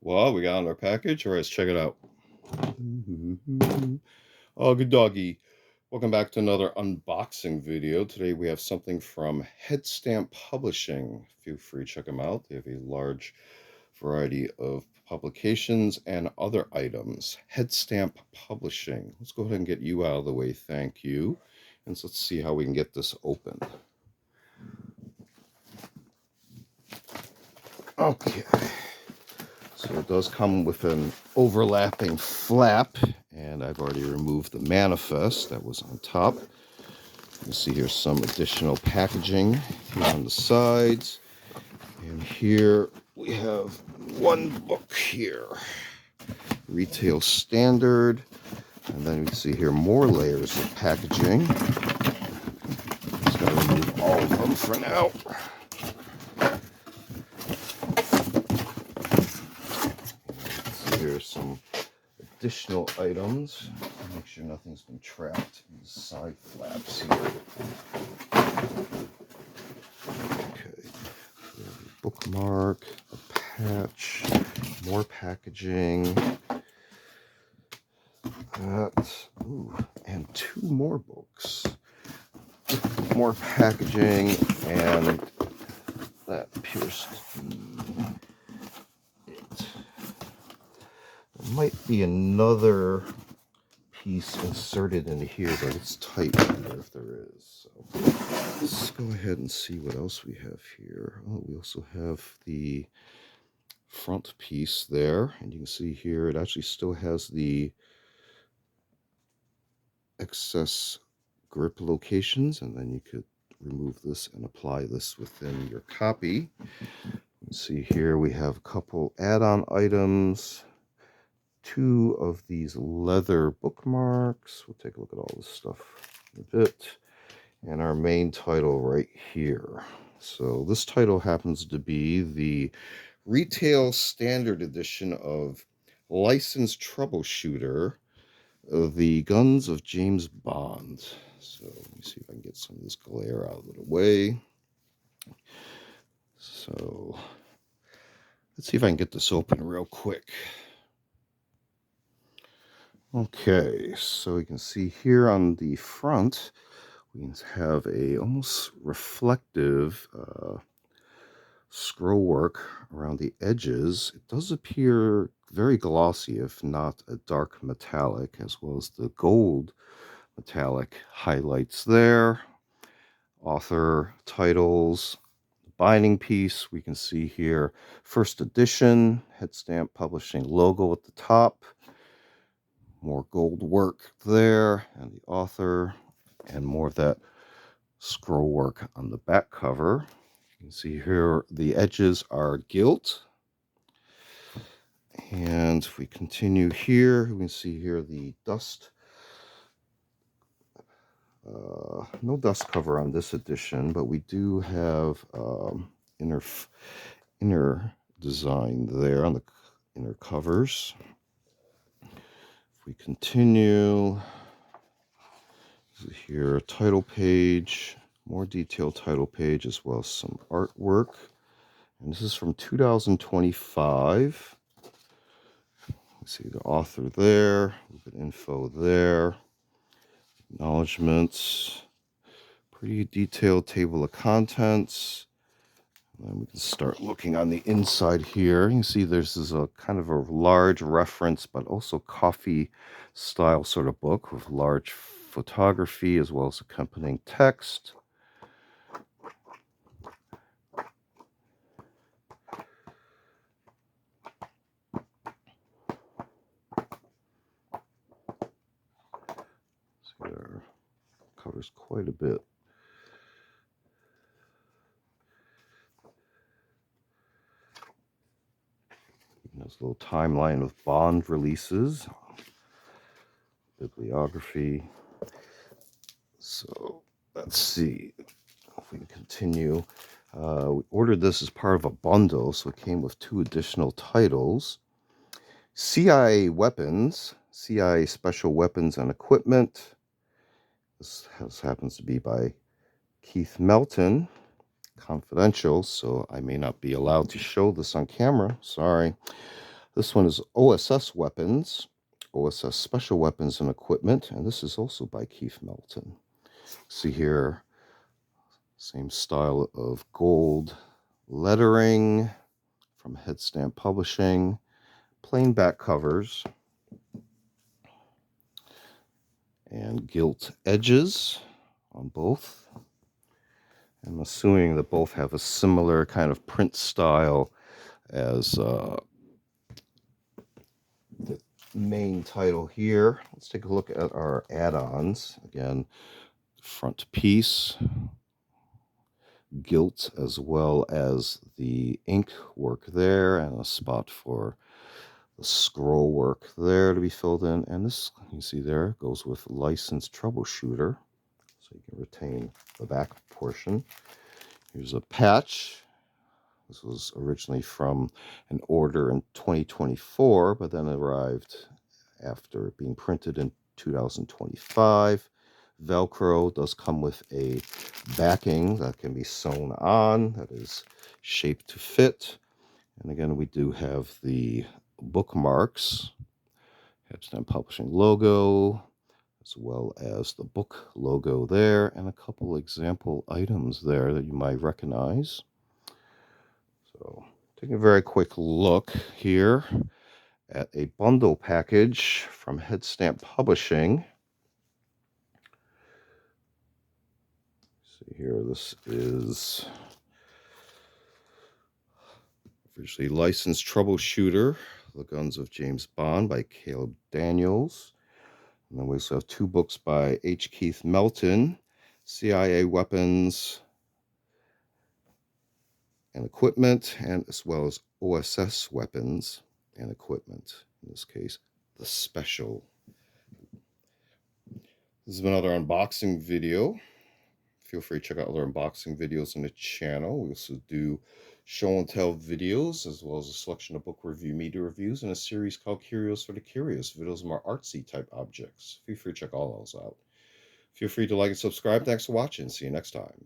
Well, we got on our package. All right, let's check it out. Oh, good doggy. Welcome back to another unboxing video. Today we have something from Headstamp Publishing. Feel free to check them out. They have a large variety of publications and other items. Headstamp Publishing. Let's go ahead and get you out of the way. Thank you. And so let's see how we can get this open. Okay. So it does come with an overlapping flap, and I've already removed the manifest that was on top. You can see here's some additional packaging here on the sides. And here we have one book here, Retail Standard. And then we can see here more layers of packaging. Just gotta remove all of them for now. Here's some additional items. Make sure nothing's been trapped in the side flaps here. Okay, bookmark, a patch, more packaging. And two more books. More packaging, and that appears to be it. There might be another piece inserted in here, but it's tight if there is. So let's go ahead and see what else we have here. Oh, we also have the front piece there, and you can see here it actually still has the excess grip locations, and then you could remove this and apply this within your copy. Let's see here we have a couple add-on items. Two of these leather bookmarks. We'll take a look at all this stuff in a bit. And our main title right here. So this title happens to be the Retail Standard Edition of Licensed Troubleshooter, The Guns of James Bond. So let me see if I can get some of this glare out of the way. So let's see if I can get this open real quick. Okay, so you can see here on the front, we have a almost reflective scroll work around the edges. It does appear very glossy, if not a dark metallic, as well as the gold metallic highlights there. Author titles, binding piece, we can see here, first edition, Headstamp Publishing logo at the top. More gold work there, and the author, and more of that scroll work on the back cover. You can see here the edges are gilt. And if we continue here, we can see here the dust. No dust cover on this edition, but we do have inner design there on the inner covers. If we continue, here a title page, more detailed title page, as well as some artwork. And this is from 2025. See the author there, a little bit of info there, acknowledgments, pretty detailed table of contents. And then we can start looking on the inside here. You can see this is a kind of a large reference, but also coffee style sort of book with large photography as well as accompanying text. So there covers quite a bit. There's a little timeline of Bond releases, bibliography. So let's see if we can continue. We ordered this as part of a bundle, so it came with two additional titles. CIA Weapons, CIA Special Weapons and Equipment. This happens to be by Keith Melton, confidential, so I may not be allowed to show this on camera. Sorry. This one is OSS Weapons, OSS Special Weapons and Equipment, and this is also by Keith Melton. See here, same style of gold lettering from Headstamp Publishing, plain back covers, and gilt edges on both. I'm assuming that both have a similar kind of print style as the main title here. Let's take a look at our add-ons. Again, front piece, gilt, as well as the ink work there, and a spot for the scroll work there to be filled in. And this, you see there, goes with licensed Troubleshooter, so you can retain the back portion. Here's a patch. This was originally from an order in 2024, but then arrived after being printed in 2025. Velcro does come with a backing that can be sewn on, that is shaped to fit. And again, we do have the bookmarks, Headstamp Publishing logo, as well as the book logo there, and a couple example items there that you might recognize. So, taking a very quick look here at a bundle package from Headstamp Publishing. See here, this is officially licensed Troubleshooter, The Guns of James Bond by Caleb Daniels. And then we also have two books by H. Keith Melton, CIA Weapons and Equipment, and as well as OSS Weapons and Equipment. In this case, the Special. This is another unboxing video. Feel free to check out other unboxing videos on the channel. We also do show and tell videos, as well as a selection of book review media reviews, and a series called Curios for the Curious, videos of more artsy type objects. Feel free to check all those out. Feel free to like and subscribe. Thanks for watching. See you next time.